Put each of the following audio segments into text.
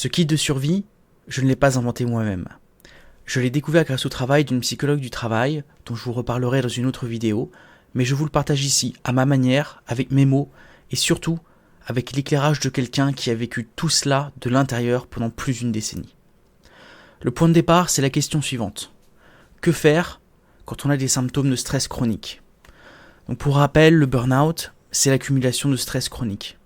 Ce kit de survie, je ne l'ai pas inventé moi-même. Je l'ai découvert grâce au travail d'une psychologue du travail, dont je vous reparlerai dans une autre vidéo, mais je vous le partage ici, à ma manière, avec mes mots, et surtout, avec l'éclairage de quelqu'un qui a vécu tout cela de l'intérieur pendant plus d'une décennie. Le point de départ, c'est la question suivante. Que faire quand on a des symptômes de stress chronique ? Donc pour rappel, le burn-out, c'est l'accumulation de stress chronique.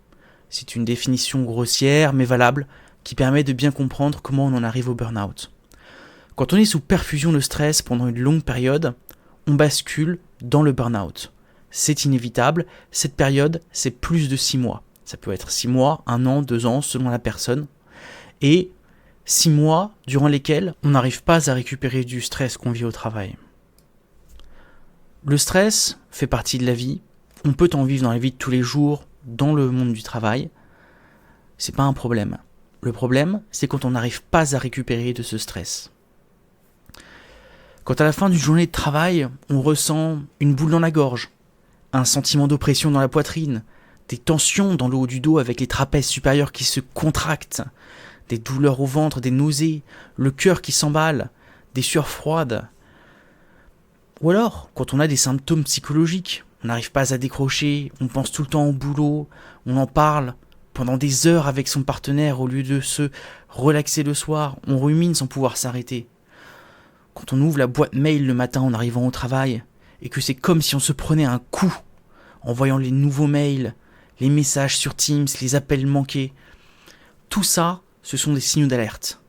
C'est une définition grossière mais valable qui permet de bien comprendre comment on en arrive au burn-out. Quand on est sous perfusion de stress pendant une longue période, on bascule dans le burn-out. C'est inévitable, cette période, c'est plus de 6 mois. Ça peut être 6 mois, 1 an, 2 ans, selon la personne. Et 6 mois durant lesquels on n'arrive pas à récupérer du stress qu'on vit au travail. Le stress fait partie de la vie. On peut en vivre dans la vie de tous les jours, dans le monde du travail. C'est pas un problème. Le problème, c'est quand on n'arrive pas à récupérer de ce stress. Quand à la fin d'une journée de travail, on ressent une boule dans la gorge, un sentiment d'oppression dans la poitrine, des tensions dans le haut du dos avec les trapèzes supérieurs qui se contractent, des douleurs au ventre, des nausées, le cœur qui s'emballe, des sueurs froides. Ou alors, quand on a des symptômes psychologiques, on n'arrive pas à décrocher, on pense tout le temps au boulot, on en parle pendant des heures avec son partenaire au lieu de se relaxer le soir, on rumine sans pouvoir s'arrêter. Quand on ouvre la boîte mail le matin en arrivant au travail, et que c'est comme si on se prenait un coup en voyant les nouveaux mails, les messages sur Teams, les appels manqués, tout ça, ce sont des signaux d'alerte.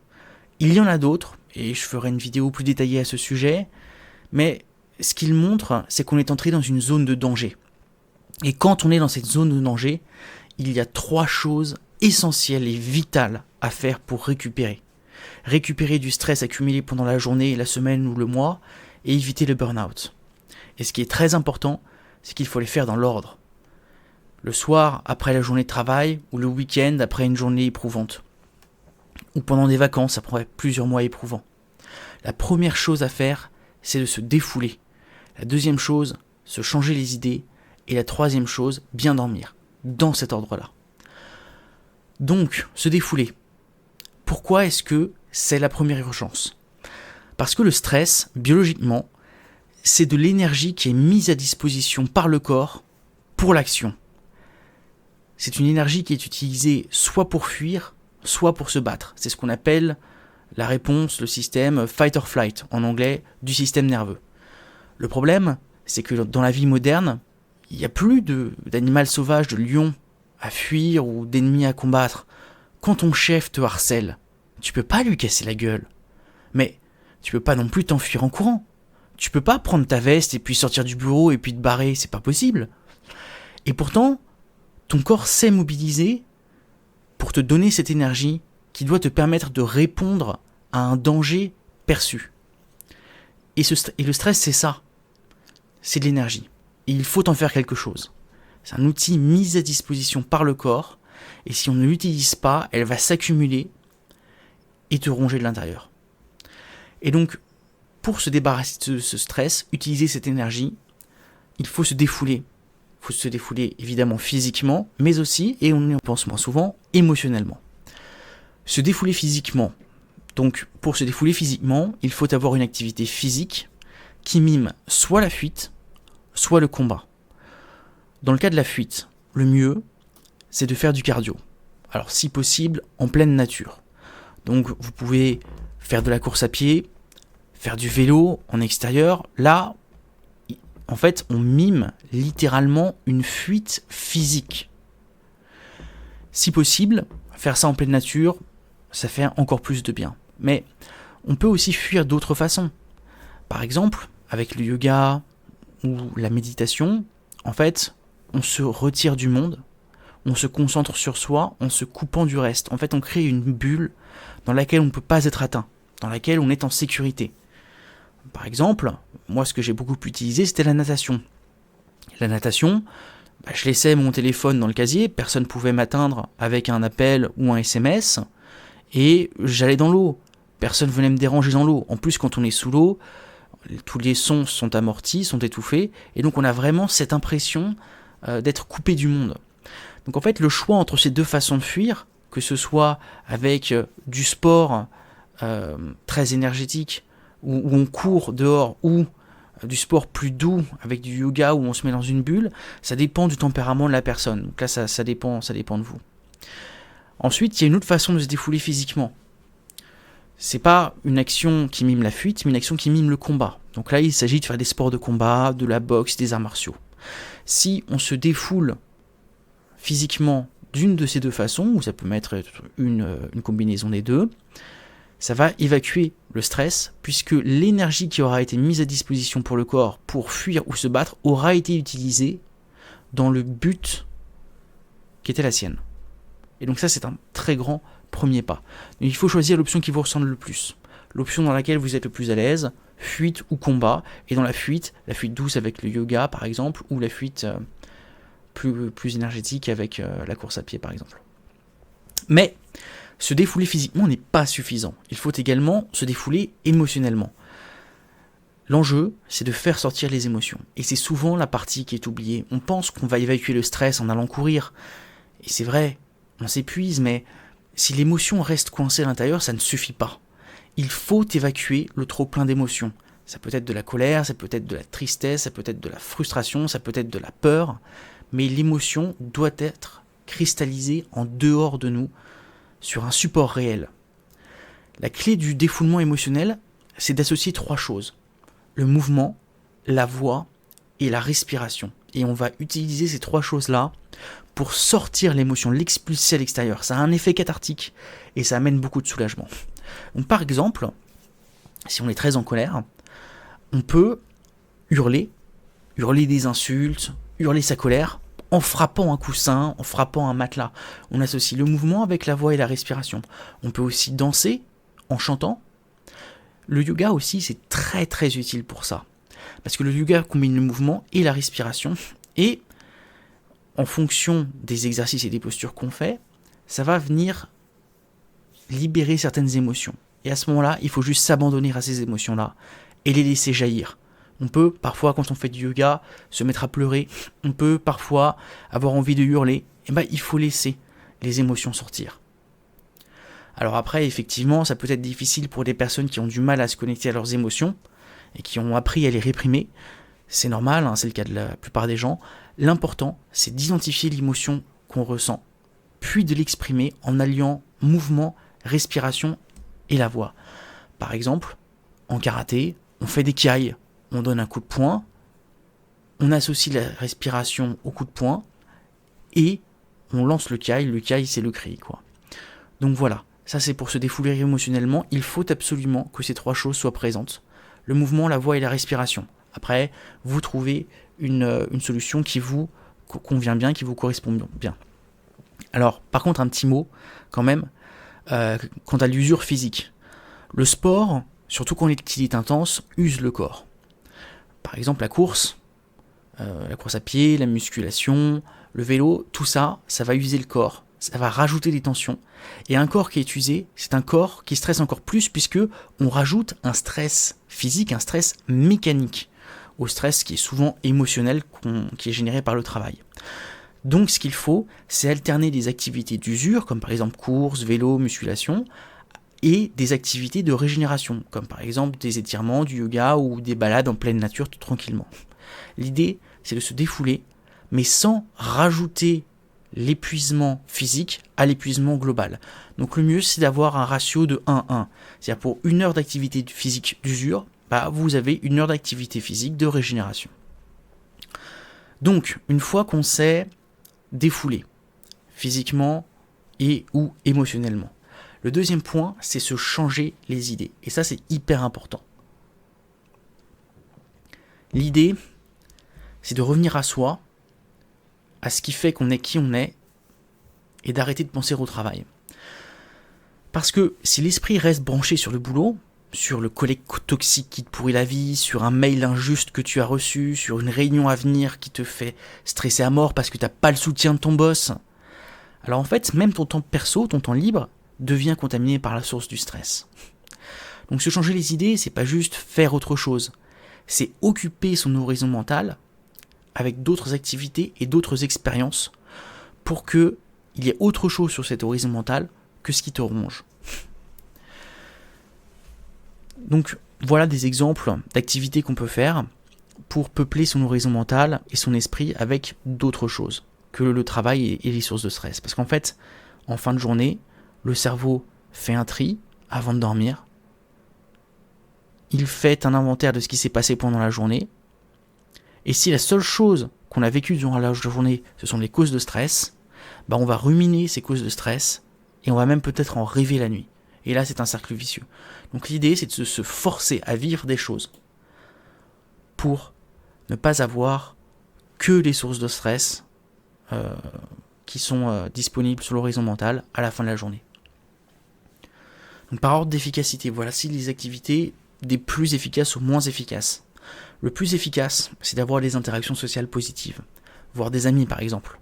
Il y en a d'autres, et je ferai une vidéo plus détaillée à ce sujet, mais ce qu'il montre, c'est qu'on est entré dans une zone de danger. Et quand on est dans cette zone de danger, il y a 3 choses essentielles et vitales à faire pour récupérer. Récupérer du stress accumulé pendant la journée, la semaine ou le mois, et éviter le burn-out. Et ce qui est très important, c'est qu'il faut les faire dans l'ordre. Le soir, après la journée de travail, ou le week-end, après une journée éprouvante. Ou pendant des vacances, après plusieurs mois éprouvants. La première chose à faire, c'est de se défouler. La deuxième chose, se changer les idées. Et la troisième chose, bien dormir. Dans cet ordre-là. Donc, se défouler. Pourquoi est-ce que c'est la première urgence ? Parce que le stress, biologiquement, c'est de l'énergie qui est mise à disposition par le corps pour l'action. C'est une énergie qui est utilisée soit pour fuir, soit pour se battre. C'est ce qu'on appelle la réponse, le système fight or flight, en anglais, du système nerveux. Le problème, c'est que dans la vie moderne, il n'y a plus d'animal sauvage, de lion à fuir ou d'ennemis à combattre. Quand ton chef te harcèle, tu peux pas lui casser la gueule. Mais tu peux pas non plus t'enfuir en courant. Tu peux pas prendre ta veste et puis sortir du bureau et puis te barrer, c'est pas possible. Et pourtant, ton corps sait mobiliser pour te donner cette énergie qui doit te permettre de répondre à un danger perçu. Et le stress, c'est ça. C'est de l'énergie. Et il faut en faire quelque chose. C'est un outil mis à disposition par le corps. Et si on ne l'utilise pas, elle va s'accumuler et te ronger de l'intérieur. Et donc, pour se débarrasser de ce stress, utiliser cette énergie, il faut se défouler. Il faut se défouler évidemment physiquement, mais aussi, et on y pense moins souvent, émotionnellement. Se défouler physiquement. Donc, pour se défouler physiquement, il faut avoir une activité physique qui mime soit la fuite, soit le combat. Dans le cas de la fuite, le mieux, c'est de faire du cardio. Alors, si possible, en pleine nature. Donc, vous pouvez faire de la course à pied, faire du vélo en extérieur. Là, en fait, on mime littéralement une fuite physique. Si possible, faire ça en pleine nature, ça fait encore plus de bien. Mais on peut aussi fuir d'autres façons. Par exemple, avec le yoga ou la méditation, en fait, on se retire du monde, on se concentre sur soi en se coupant du reste. En fait, on crée une bulle dans laquelle on ne peut pas être atteint, dans laquelle on est en sécurité. Par exemple, moi ce que j'ai beaucoup utilisé, c'était la natation. La natation, je laissais mon téléphone dans le casier, personne ne pouvait m'atteindre avec un appel ou un SMS, et j'allais dans l'eau. Personne venait me déranger dans l'eau. En plus, quand on est sous l'eau, tous les sons sont amortis, sont étouffés, et donc on a vraiment cette impression d'être coupé du monde. Donc en fait, le choix entre ces deux façons de fuir, que ce soit avec du sport très énergétique, où on court dehors, ou du sport plus doux, avec du yoga où on se met dans une bulle, ça dépend du tempérament de la personne. Donc là, ça dépend de vous. Ensuite, il y a une autre façon de se défouler physiquement. C'est pas une action qui mime la fuite, mais une action qui mime le combat. Donc là, il s'agit de faire des sports de combat, de la boxe, des arts martiaux. Si on se défoule physiquement d'une de ces deux façons, ou ça peut être une combinaison des deux, ça va évacuer le stress, puisque l'énergie qui aura été mise à disposition pour le corps pour fuir ou se battre aura été utilisée dans le but qui était la sienne. Et donc ça, c'est un très grand premier pas. Donc il faut choisir l'option qui vous ressemble le plus. L'option dans laquelle vous êtes le plus à l'aise, fuite ou combat. Et dans la fuite douce avec le yoga par exemple, ou la fuite plus énergétique avec la course à pied par exemple. Mais se défouler physiquement n'est pas suffisant. Il faut également se défouler émotionnellement. L'enjeu, c'est de faire sortir les émotions. Et c'est souvent la partie qui est oubliée. On pense qu'on va évacuer le stress en allant courir. Et c'est vrai, on s'épuise, mais si l'émotion reste coincée à l'intérieur, ça ne suffit pas. Il faut évacuer le trop-plein d'émotions. Ça peut être de la colère, ça peut être de la tristesse, ça peut être de la frustration, ça peut être de la peur. Mais l'émotion doit être cristallisée en dehors de nous, sur un support réel. La clé du défoulement émotionnel, c'est d'associer 3 choses. Le mouvement, la voix et la respiration. Et on va utiliser ces 3 choses-là pour sortir l'émotion, l'expulser à l'extérieur. Ça a un effet cathartique et ça amène beaucoup de soulagement. Donc par exemple, si on est très en colère, on peut hurler des insultes, hurler sa colère, en frappant un coussin, en frappant un matelas. On associe le mouvement avec la voix et la respiration. On peut aussi danser en chantant. Le yoga aussi, c'est très très utile pour ça. Parce que le yoga combine le mouvement et la respiration. Et en fonction des exercices et des postures qu'on fait, ça va venir libérer certaines émotions. Et à ce moment-là, il faut juste s'abandonner à ces émotions-là et les laisser jaillir. On peut parfois, quand on fait du yoga, se mettre à pleurer. On peut parfois avoir envie de hurler. Et il faut laisser les émotions sortir. Alors après, effectivement, ça peut être difficile pour des personnes qui ont du mal à se connecter à leurs émotions et qui ont appris à les réprimer. C'est normal, c'est le cas de la plupart des gens. L'important, c'est d'identifier l'émotion qu'on ressent, puis de l'exprimer en alliant mouvement, respiration et la voix. Par exemple, en karaté, on fait des kiai. On donne un coup de poing, on associe la respiration au coup de poing, et on lance le kiai. Le kiai, c'est le cri, quoi. Donc voilà, ça c'est pour se défouler émotionnellement. Il faut absolument que ces 3 choses soient présentes. Le mouvement, la voix et la respiration. Après, vous trouvez une solution qui vous convient bien, qui vous correspond bien. Alors, par contre, un petit mot, quand même, quant à l'usure physique. Le sport, surtout quand il est intense, use le corps. Par exemple, la course à pied, la musculation, le vélo, tout ça, ça va user le corps, ça va rajouter des tensions. Et un corps qui est usé, c'est un corps qui stresse encore plus puisque on rajoute un stress physique, un stress mécanique au stress qui est souvent émotionnel, qui est généré par le travail. Donc ce qu'il faut, c'est alterner des activités d'usure, comme par exemple course, vélo, musculation, et des activités de régénération, comme par exemple des étirements, du yoga ou des balades en pleine nature tout tranquillement. L'idée, c'est de se défouler, mais sans rajouter l'épuisement physique à l'épuisement global. Donc le mieux, c'est d'avoir un ratio de 1-1. C'est-à-dire pour 1 heure d'activité physique d'usure, vous avez 1 heure d'activité physique de régénération. Donc, une fois qu'on s'est défoulé, physiquement et ou émotionnellement, le deuxième point, c'est se changer les idées. Et ça, c'est hyper important. L'idée, c'est de revenir à soi, à ce qui fait qu'on est qui on est, et d'arrêter de penser au travail. Parce que si l'esprit reste branché sur le boulot, sur le collègue toxique qui te pourrit la vie, sur un mail injuste que tu as reçu, sur une réunion à venir qui te fait stresser à mort parce que tu n'as pas le soutien de ton boss, alors en fait, même ton temps perso, ton temps libre, devient contaminé par la source du stress. Donc se changer les idées, c'est pas juste faire autre chose, c'est occuper son horizon mental avec d'autres activités et d'autres expériences pour qu'il il y a autre chose sur cet horizon mental que ce qui te ronge. Donc voilà des exemples d'activités qu'on peut faire pour peupler son horizon mental et son esprit avec d'autres choses que le travail et les sources de stress. Parce qu'en fait, en fin de journée, le cerveau fait un tri avant de dormir. Il fait un inventaire de ce qui s'est passé pendant la journée. Et si la seule chose qu'on a vécue durant la journée, ce sont les causes de stress, on va ruminer ces causes de stress et on va même peut-être en rêver la nuit. Et là, c'est un cercle vicieux. Donc l'idée, c'est de se forcer à vivre des choses pour ne pas avoir que les sources de stress qui sont disponibles sur l'horizon mental à la fin de la journée. Donc par ordre d'efficacité, voici les activités des plus efficaces aux moins efficaces. Le plus efficace, c'est d'avoir des interactions sociales positives, voir des amis par exemple.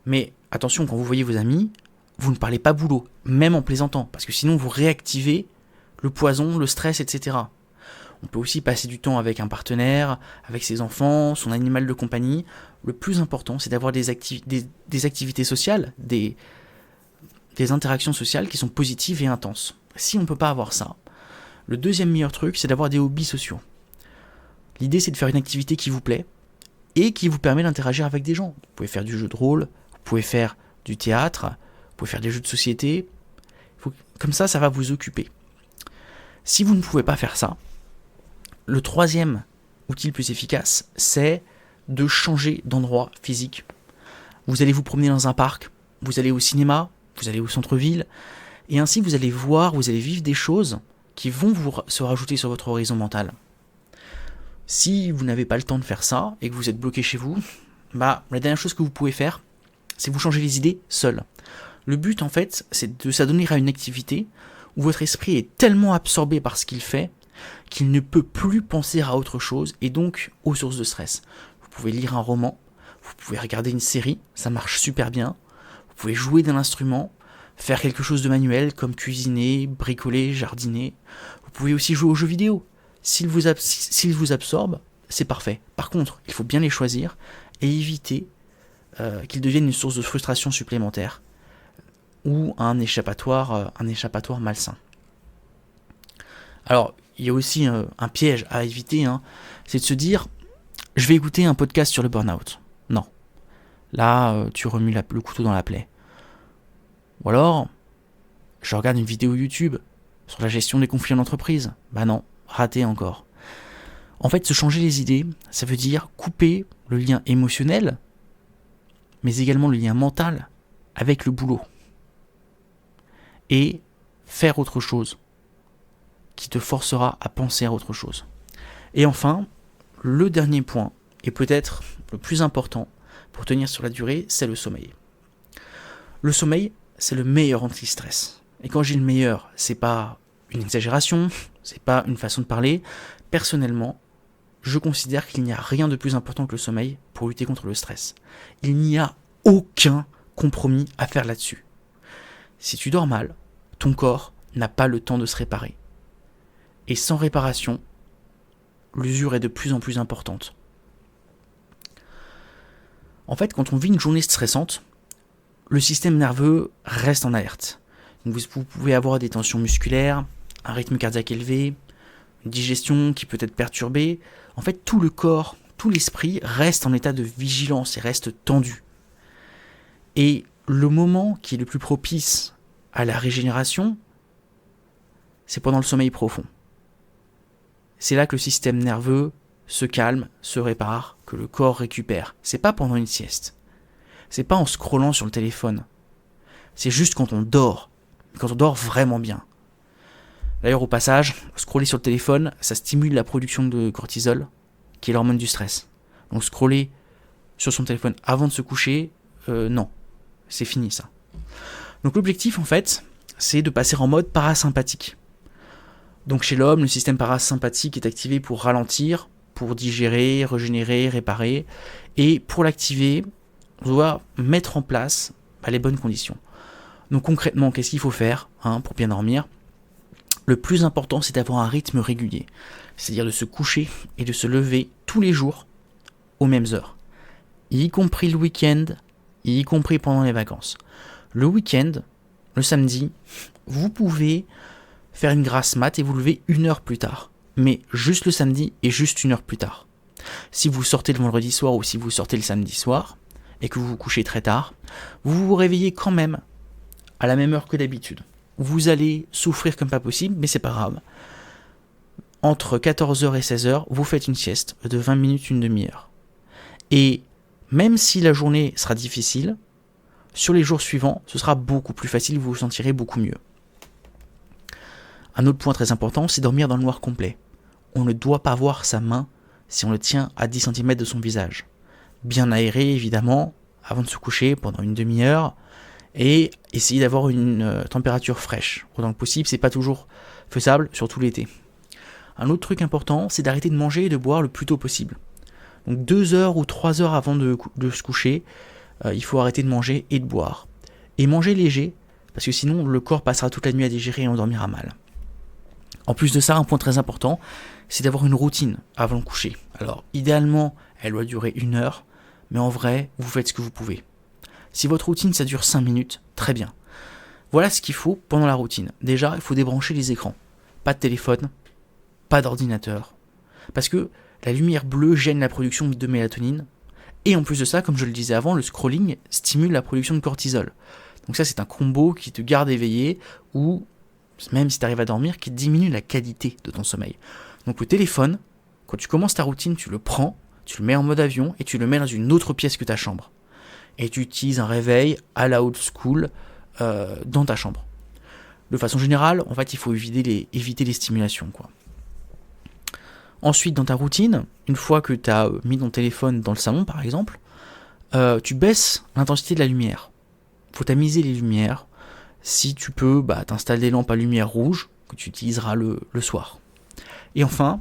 Mais attention, quand vous voyez vos amis, vous ne parlez pas boulot, même en plaisantant, parce que sinon vous réactivez le poison, le stress, etc. On peut aussi passer du temps avec un partenaire, avec ses enfants, son animal de compagnie. Le plus important, c'est d'avoir des activités sociales, des interactions sociales qui sont positives et intenses. Si on ne peut pas avoir ça, le deuxième meilleur truc, c'est d'avoir des hobbies sociaux. L'idée, c'est de faire une activité qui vous plaît et qui vous permet d'interagir avec des gens. Vous pouvez faire du jeu de rôle, vous pouvez faire du théâtre, vous pouvez faire des jeux de société. Comme ça va vous occuper. Si vous ne pouvez pas faire ça, le troisième outil le plus efficace, c'est de changer d'endroit physique. Vous allez vous promener dans un parc, vous allez au cinéma, vous allez au centre-ville, et ainsi vous allez voir, vous allez vivre des choses qui vont se rajouter sur votre horizon mental. Si vous n'avez pas le temps de faire ça, et que vous êtes bloqué chez vous, la dernière chose que vous pouvez faire, c'est vous changer les idées seul. Le but, en fait, c'est de s'adonner à une activité où votre esprit est tellement absorbé par ce qu'il fait qu'il ne peut plus penser à autre chose et donc aux sources de stress. Vous pouvez lire un roman, vous pouvez regarder une série, ça marche super bien. Vous pouvez jouer d'un instrument, faire quelque chose de manuel comme cuisiner, bricoler, jardiner. Vous pouvez aussi jouer aux jeux vidéo. S'ils vous absorbent, c'est parfait. Par contre, il faut bien les choisir et éviter qu'ils deviennent une source de frustration supplémentaire ou un échappatoire malsain. Alors, il y a aussi un piège à éviter, c'est de se dire « je vais écouter un podcast sur le burn-out ». Non. Là, tu remues le couteau dans la plaie. Ou alors, je regarde une vidéo YouTube sur la gestion des conflits en entreprise. Non, raté encore. En fait, se changer les idées, ça veut dire couper le lien émotionnel, mais également le lien mental avec le boulot. Et faire autre chose qui te forcera à penser à autre chose. Et enfin, le dernier point, et peut-être le plus important pour tenir sur la durée, c'est le sommeil. Le sommeil, c'est le meilleur anti-stress. Et quand je dis le meilleur, c'est pas une exagération, c'est pas une façon de parler. Personnellement, je considère qu'il n'y a rien de plus important que le sommeil pour lutter contre le stress. Il n'y a aucun compromis à faire là-dessus. Si tu dors mal, ton corps n'a pas le temps de se réparer. Et sans réparation, l'usure est de plus en plus importante. En fait, quand on vit une journée stressante, le système nerveux reste en alerte. Donc vous pouvez avoir des tensions musculaires, un rythme cardiaque élevé, une digestion qui peut être perturbée. En fait, tout le corps, tout l'esprit reste en état de vigilance et reste tendu. Et le moment qui est le plus propice à la régénération, c'est pendant le sommeil profond. C'est là que le système nerveux se calme, se répare, que le corps récupère. C'est pas pendant une sieste. C'est pas en scrollant sur le téléphone. C'est juste quand on dort vraiment bien. D'ailleurs, au passage, scroller sur le téléphone, ça stimule la production de cortisol, qui est l'hormone du stress. Donc scroller sur son téléphone avant de se coucher, non. C'est fini ça. Donc l'objectif, en fait, c'est de passer en mode parasympathique. Donc chez l'homme, le système parasympathique est activé pour ralentir, pour digérer, régénérer, réparer. Et pour l'activer, on doit mettre en place les bonnes conditions. Donc concrètement, qu'est-ce qu'il faut faire pour bien dormir ? Le plus important, c'est d'avoir un rythme régulier. C'est-à-dire de se coucher et de se lever tous les jours aux mêmes heures. Y compris le week-end y compris pendant les vacances. Le week-end, le samedi, vous pouvez faire une grasse mat et vous lever 1 heure plus tard. Mais juste le samedi et juste 1 heure plus tard. Si vous sortez le vendredi soir ou si vous sortez le samedi soir et que vous vous couchez très tard, vous vous réveillez quand même à la même heure que d'habitude. Vous allez souffrir comme pas possible, mais c'est pas grave. Entre 14h et 16h, vous faites une sieste de 20 minutes, une demi-heure. Et même si la journée sera difficile, sur les jours suivants, ce sera beaucoup plus facile, vous vous sentirez beaucoup mieux. Un autre point très important, c'est dormir dans le noir complet. On ne doit pas voir sa main si on le tient à 10 cm de son visage. Bien aéré, évidemment, avant de se coucher pendant une demi-heure, et essayer d'avoir une température fraîche. Autant que possible, c'est pas toujours faisable, surtout l'été. Un autre truc important, c'est d'arrêter de manger et de boire le plus tôt possible. Donc 2 heures ou 3 heures avant de se coucher, il faut arrêter de manger et de boire. Et manger léger, parce que sinon le corps passera toute la nuit à digérer et on dormira mal. En plus de ça, un point très important, c'est d'avoir une routine avant le coucher. Alors idéalement, elle doit durer 1 heure, mais en vrai, vous faites ce que vous pouvez. Si votre routine, ça dure 5 minutes, très bien. Voilà ce qu'il faut pendant la routine. Déjà, il faut débrancher les écrans. Pas de téléphone, pas d'ordinateur. Parce que la lumière bleue gêne la production de mélatonine. Et en plus de ça, comme je le disais avant, le scrolling stimule la production de cortisol. Donc ça, c'est un combo qui te garde éveillé ou, même si tu arrives à dormir, qui diminue la qualité de ton sommeil. Donc le téléphone, quand tu commences ta routine, tu le prends, tu le mets en mode avion et tu le mets dans une autre pièce que ta chambre. Et tu utilises un réveil à la old school dans ta chambre. De façon générale, en fait, il faut éviter les stimulations, quoi. Ensuite, dans ta routine, une fois que tu as mis ton téléphone dans le salon, par exemple, tu baisses l'intensité de la lumière. Il faut tamiser les lumières. Si tu peux, t'installes des lampes à lumière rouge que tu utiliseras le soir. Et enfin,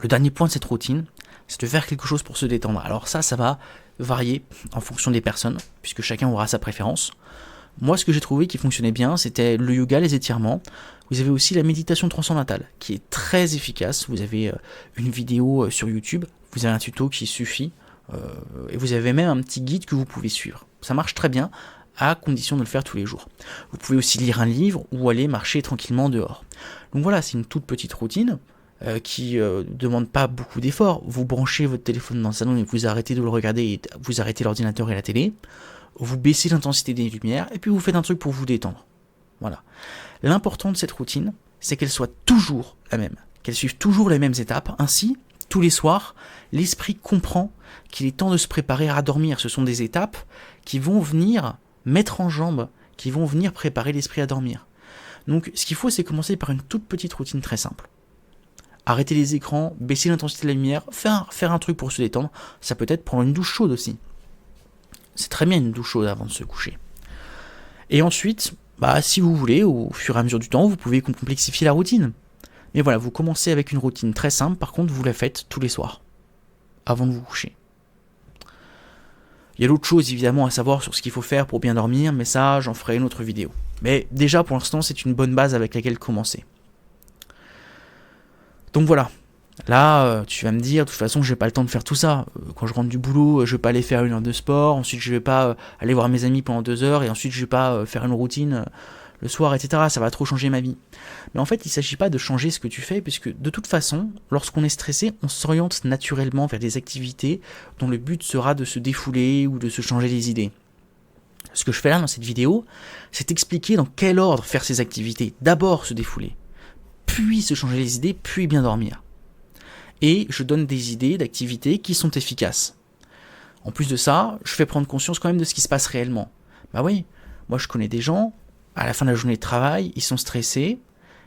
le dernier point de cette routine, c'est de faire quelque chose pour se détendre. Alors ça va varier en fonction des personnes, puisque chacun aura sa préférence. Moi, ce que j'ai trouvé qui fonctionnait bien, c'était le yoga, les étirements. Vous avez aussi la méditation transcendantale, qui est très efficace. Vous avez une vidéo sur YouTube, vous avez un tuto qui suffit, et vous avez même un petit guide que vous pouvez suivre. Ça marche très bien, à condition de le faire tous les jours. Vous pouvez aussi lire un livre ou aller marcher tranquillement dehors. Donc voilà, c'est une toute petite routine qui demande pas beaucoup d'efforts. Vous branchez votre téléphone dans le salon et vous arrêtez de le regarder, et vous arrêtez l'ordinateur et la télé. Vous baissez l'intensité des lumières et puis vous faites un truc pour vous détendre. Voilà. L'important de cette routine, c'est qu'elle soit toujours la même, qu'elle suive toujours les mêmes étapes. Ainsi, tous les soirs, l'esprit comprend qu'il est temps de se préparer à dormir. Ce sont des étapes qui vont venir mettre en jambe, qui vont venir préparer l'esprit à dormir. Donc ce qu'il faut, c'est commencer par une toute petite routine très simple. Arrêter les écrans, baisser l'intensité de la lumière, faire un truc pour se détendre. Ça peut être prendre une douche chaude aussi. C'est très bien une douche chaude avant de se coucher. Et ensuite, si vous voulez, au fur et à mesure du temps, vous pouvez complexifier la routine. Mais voilà, vous commencez avec une routine très simple, par contre vous la faites tous les soirs, avant de vous coucher. Il y a d'autres choses évidemment à savoir sur ce qu'il faut faire pour bien dormir, mais ça, j'en ferai une autre vidéo. Mais déjà, pour l'instant, c'est une bonne base avec laquelle commencer. Donc voilà. Là, tu vas me dire, de toute façon, j'ai pas le temps de faire tout ça. Quand je rentre du boulot, je vais pas aller faire 1 heure de sport, ensuite je vais pas aller voir mes amis pendant 2 heures, et ensuite je vais pas faire une routine le soir, etc. Ça va trop changer ma vie. Mais en fait, il s'agit pas de changer ce que tu fais, puisque de toute façon, lorsqu'on est stressé, on s'oriente naturellement vers des activités dont le but sera de se défouler ou de se changer les idées. Ce que je fais là dans cette vidéo, c'est expliquer dans quel ordre faire ces activités. D'abord se défouler, puis se changer les idées, puis bien dormir. Et je donne des idées d'activités qui sont efficaces. En plus de ça, je fais prendre conscience quand même de ce qui se passe réellement. Oui, moi je connais des gens, à la fin de la journée de travail, ils sont stressés,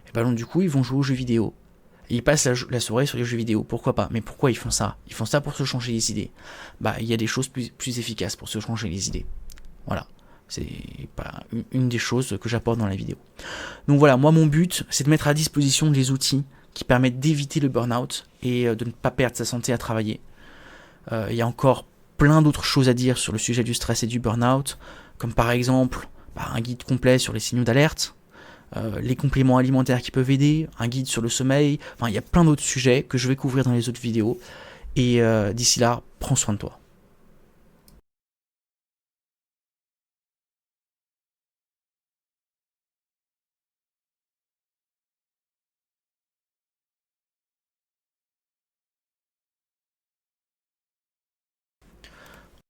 et donc du coup ils vont jouer aux jeux vidéo. Et ils passent la soirée sur les jeux vidéo, pourquoi pas? Mais pourquoi ils font ça? Ils font ça pour se changer les idées. Il y a des choses plus efficaces pour se changer les idées. Voilà, c'est pas une des choses que j'apporte dans la vidéo. Donc voilà, moi mon but, c'est de mettre à disposition des outils qui permettent d'éviter le burn-out et de ne pas perdre sa santé à travailler. Il y a encore plein d'autres choses à dire sur le sujet du stress et du burn-out, comme par exemple un guide complet sur les signaux d'alerte, les compléments alimentaires qui peuvent aider, un guide sur le sommeil, il y a plein d'autres sujets que je vais couvrir dans les autres vidéos, et d'ici là, prends soin de toi.